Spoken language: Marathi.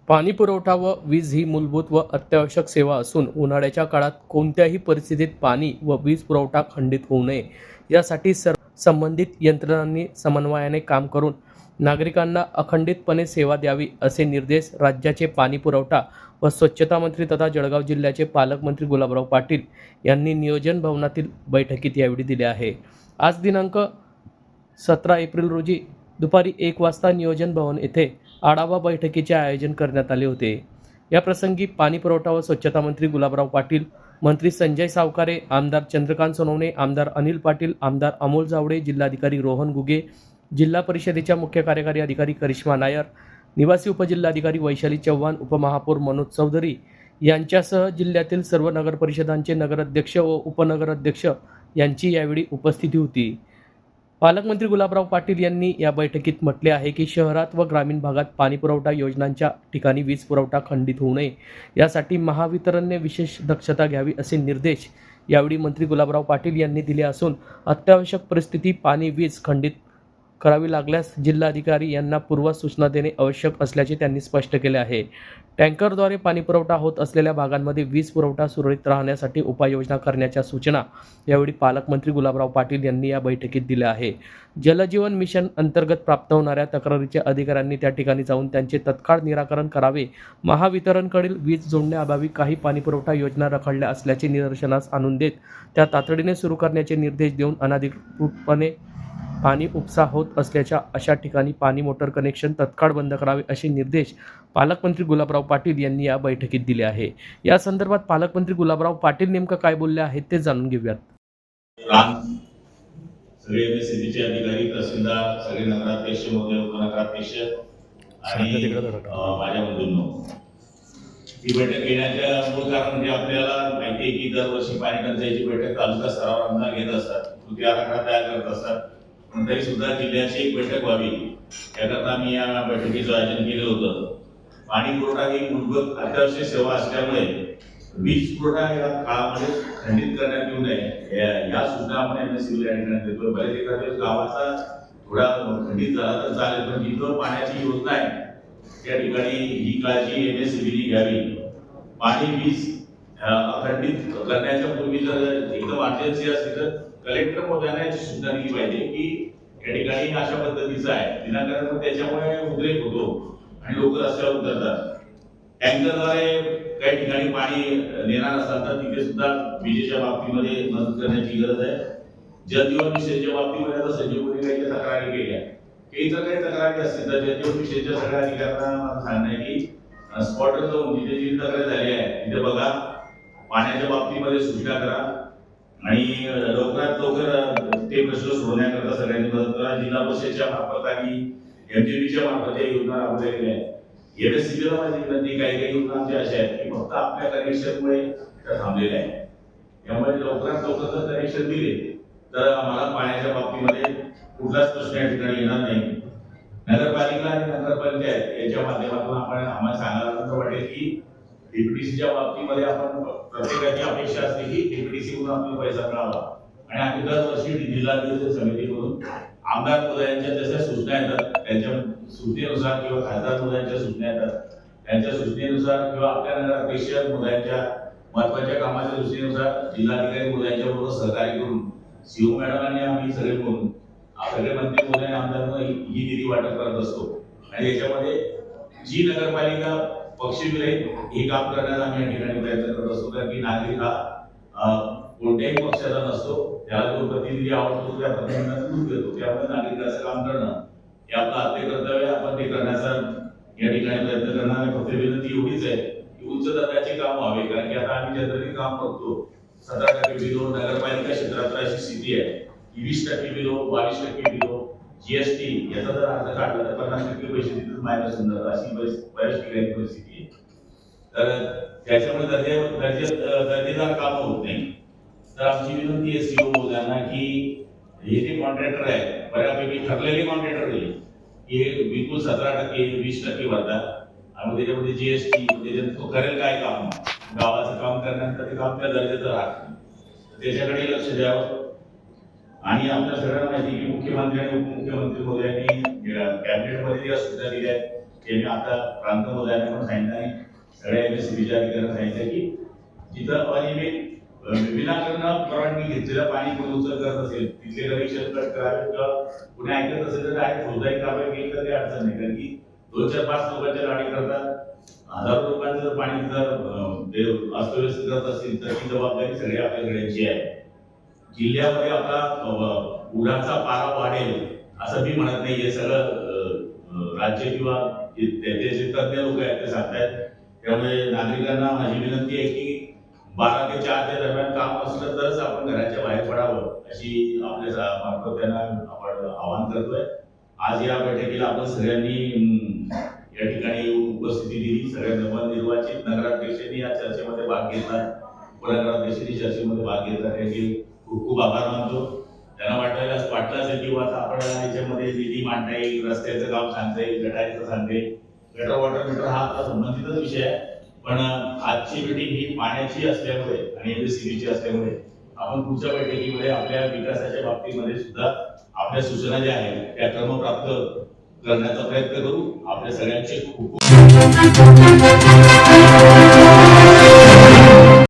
पाणी पुरवठा व वीज ही मूलभूत व अत्यावश्यक सेवा असून उन्हाळ्याच्या काळात कोणत्याही परिस्थितीत पाणी व वीज पुरवठा खंडित होऊ नये यासाठी संबंधित यंत्रणांनी समन्वयाने काम करून नागरिकांना अखंडितपणे सेवा द्यावी असे निर्देश राज्याचे पाणी पुरवठा व स्वच्छता मंत्री तथा जळगाव जिल्ह्याचे पालकमंत्री गुलाबराव पाटील यांनी नियोजन भवनातील बैठकीत यावेळी दिले आहे। आज दिनांक 17 एप्रिल रोजी दुपारी 1 वाजता नियोजन भवन येथे आढावा बैठकीचे आयोजन करण्यात आले होते। या प्रसंगी पाणी पुरवठा व स्वच्छता मंत्री गुलाबराव पाटील, मंत्री संजय सावकारे, आमदार चंद्रकांत सोनवणे, आमदार अनिल पाटील, आमदार अमोल जावडे, जिल्हाधिकारी रोहन गुगे, जिल्हा परिषदेच्या मुख्य कार्यकारी अधिकारी करिश्मा नायर, निवासी उपजिल्हाधिकारी वैशाली चव्हाण, उपमहापौर मनोज चौधरी यांच्यासह जिल्ह्यातील सर्व नगर परिषदांचे नगराध्यक्ष व उपनगराध्यक्ष यांची यावेळी उपस्थिती होती। पालकमंत्री गुलाबराव पाटील यांनी या बैठकीत म्हटले आहे की शहरात व ग्रामीण भागात पाणी पुरवठा योजनांच्या ठिकाणी वीज पुरवठा खंडित होऊ नये यासाठी महावितरणने विशेष दक्षता घ्यावी असे निर्देश यावेळी मंत्री गुलाबराव पाटील यांनी दिले असून अत्यावश्यक परिस्थिती पाणी वीज खंडित करावी लागल्यास जिल्हाधिकारी यांना पूर्व सूचना देणे आवश्यक असल्याचे त्यांनी स्पष्ट केले आहे। टँकरद्वारे पाणी पुरवठा होत असलेल्या भागांमध्ये वीज पुरवठा सुरळीत राहण्यासाठी उपाययोजना करण्याच्या सूचना यावेळी पालकमंत्री गुलाबराव पाटील यांनी या बैठकीत दिल्या आहे। जलजीवन मिशन अंतर्गत प्राप्त होणाऱ्या तक्रारीच्या अधिकाऱ्यांनी त्या ठिकाणी जाऊन त्यांचे तत्काळ निराकरण करावे। महावितरणकडील वीज जोडण्याअभावी काही पाणी पुरवठा योजना रखडल्या असल्याचे निदर्शनास आणून देत त्या तातडीने सुरू करण्याचे निर्देश देऊन अनधिकृतपणे पाणी उपसा होत असल्याच्या अशा ठिकाणी पाणी मोटर कनेक्शन तत्काळ बंद करावे असे निर्देश पालकमंत्री गुलाबराव पाटील यांनी या बैठकीत दिले आहे। या संदर्भात पालकमंत्री गुलाबराव पाटील नेमकं काय बोलले आहेत ते जाणून घेऊयात। सगळे एमएससीबीचे अधिकारी, तहसीलदार, सगळे नगराध्यक्ष महोदय, उपनगराध्यक्ष आणि माझ्या बंधूंनो, ही बैठक घेण्याच्या मूळ कारण म्हणजे आपल्याला माहिती आहे की दरवर्षी पाणी टंचाईची बैठक तालुका स्तरावर आमदार घेत असतात, कृती आराखडा तयार करत असतात। तरी सुद्धा जिल्ह्याची एक बैठक व्हावी याकरता मी या बैठकीचं आयोजन केलं होतं। पाणी पुरवठा ही मूलभूत अत्यावश्यक सेवा असल्यामुळे वीज पुरवठा या काळामध्ये खंडित करण्यात येऊ नये या सूचना आपण एमएससीबी या ठिकाणी देतो। बरेच एखाद्या गावाचा थोडा खंडित झाला तर चालेल, पण जिथं पाण्याची योजना आहे त्या ठिकाणी ही काळजी एमएससीबीने घ्यावी। पाणी वीज अखंडित करण्याच्या पूर्वी जर एकदम अर्जन्सी असली तर कलेक्टर महोदयांना याची सूचना दिली पाहिजे की या ठिकाणी अशा पद्धतीचं आहे, विनाकारण त्याच्यामुळे उद्रेक होतो आणि लोक रस्त्यावर उतरतात। टँकरद्वारे काही ठिकाणी पाणी नेणार असाल तर तिथे सुद्धा विजेच्या बाबतीमध्ये मदत करण्याची गरज आहे। जलजीवन मिशनच्या बाबतीमध्ये आता संजीवनी काही तक्रारी केल्या, काही जर काही तक्रारी असतील तर जलजीवन मिशनच्या सगळ्या अधिकाऱ्यांना सांगणं आहे की स्पॉटवर जाऊन जिथे जी तक्रार झाली आहे तिथे बघा, पाण्याच्या बाबतीमध्ये सूचना करा आणि लवकरात लवकर ते प्रश्न सोडवण्याकरता सगळ्यांनी मदत करा। जिल्हा परिषदेच्या मार्फत आणि एमजीबीच्या मार्फत या योजना राबवल्या गेल्या आहेत। एमएससीबीला माझी विनंती, काही योजना आमच्या अशा आहेत की फक्त आपल्या कनेक्शनमुळे थांबलेल्या आहे, त्यामुळे लवकरात लवकर जर कनेक्शन दिले तर आम्हाला पाण्याच्या बाबतीमध्ये कुठलाच प्रश्न या ठिकाणी येणार नाही। नगरपालिका आणि नगरपंचायत यांच्या माध्यमातून आपण आम्हाला सांगायला वाटेल की डीपीटीसीच्या बाबतीमध्ये आपण प्रत्येकाची अपेक्षा असते की डीपीटीसी म्हणून आपल्याला पैसा मिळावा आणि आम्ही दरवर्षी जिल्हा नियोजन समितीकडून आमदार महोदयांच्या जशा सूचना येतात त्यांच्या सूचनेनुसार किंवा खासदार महोदयांच्या सूचना येतात त्यांच्या सूचनेनुसार किंवा आपल्या नगराध्यक्ष महोदयांच्या महत्वाच्या कामाच्या सूचनेनुसार जिल्हाधिकारी महोदयांच्या बरोबर सहकार्य करून सीओ मॅडमांनी आम्ही सगळे मिळून सगळे मंत्री महोदय आमदारांना ही निधी वाटप करत असतो आणि याच्यामध्ये जी नगरपालिका पक्षविरहित हे काम करण्याचा आम्ही या ठिकाणी प्रयत्न करत असतो, कारण की नागरिक हा कोणत्याही पक्षाचा नसतो, त्याला जो प्रतिनिधी आवडतो त्या प्रतिनिधीला दूध देतो, त्यामुळे नागरिकाचं काम करणं हे आपलं आद्य कर्तव्य, आपण ते करण्याचा या ठिकाणी प्रयत्न करणार आहे। फक्त विनंती एवढीच आहे की उच्च दर्जाचे काम व्हावे, कारण की आता आम्ही जनरली काम करतो 17% बिलो, नगरपालिका क्षेत्रात अशी स्थिती आहे की 20% बिलो, 22% बिलो, जीएसटी याचा जर अर्ज काढला तर 50% पैसे तिथून मायनस होऊन जातात, अशी बऱ्याच ठिकाणी परिस्थिती आहे। तर त्याच्यामुळे दर्जेदार काम होत नाही। तर आमची विनंती आहे सीओ महोदयांना की हे जे कॉन्ट्रॅक्टर आहे बऱ्यापैकी ठरलेले कॉन्ट्रॅक्टर आहे हे बिलकुल 17% 20% भरतात आणि त्याच्यामध्ये जीएसटी म्हणजे तो करेल काय काम, गावाचं काम करण्यानंतर ते काम त्या दर्जाचं राहत, त्याच्याकडे लक्ष द्यावं। आणि आपल्या सगळ्यांना माहिती की मुख्यमंत्री आणि उपमुख्यमंत्री महोदयांनी कॅबिनेटमध्ये ज्या सूचना दिल्या आहेत त्यांनी आता प्रांत महोदयांना पण सांगितलं आणि सगळ्या एमएससीबीच्या अधिकाऱ्यांना सांगितलं की जिथं अनियमित विनाकारण परवानगी घेतलेलं पाणी कोणी उचल करत असेल तिथले कनेक्शन कट करावे किंवा कुणी ऐकत असेल तर डायरेक्ट फौजदारी कारवाई केली तर काही अडचण नाही, कारण की 2-4-5 लोकांच्या गाडी करतात हजारो लोकांचं जर पाणी जर अस्तव्यस्त करत असतील तर ती जबाबदारी सगळ्या आपल्या सगळ्यांची आहे. जिल्ह्यामध्ये आपला उडाचा पारा वाढेल असं मी म्हणत नाही, हे सगळं राज्य किंवा त्याचे तज्ञ लोक आहेत ते सांगतायत. त्यामुळे नागरिकांना माझी विनंती आहे की 12 ते 4 दरम्यान काम असलं तरच आपण घराच्या बाहेर पडावं अशी आपल्या मार्फत त्यांना आपण आवाहन करतोय. आज या बैठकीला आपण सगळ्यांनी या ठिकाणी येऊन उपस्थिती दिली. सगळ्या नवनिर्वाचित नगराध्यक्षांनी या चर्चेमध्ये भाग घेतला, उपनगराध्यक्षांनी चर्चेमध्ये भाग घेतला, त्यांचे खूप खूप आभार मानतो. त्यांना वाटलं असेल की आता आपण याच्यामध्ये निधी मांडता येईल, रस्त्याचं काम सांगता येईल, गटारीचं सांगता येईल. गटर वॉटर मीटर हा आपला संबंधितच विषय आहे, पण आजची मीटिंग ही पाण्याची असल्यामुळे आणि एमएससीबीची असल्यामुळे आपण पुढच्या बैठकीमध्ये आपल्या विकासाच्या बाबतीमध्ये सुद्धा आपल्या सूचना ज्या आहेत त्या क्रमप्राप्त करण्याचा प्रयत्न करू. आपल्या सगळ्यांचे खूप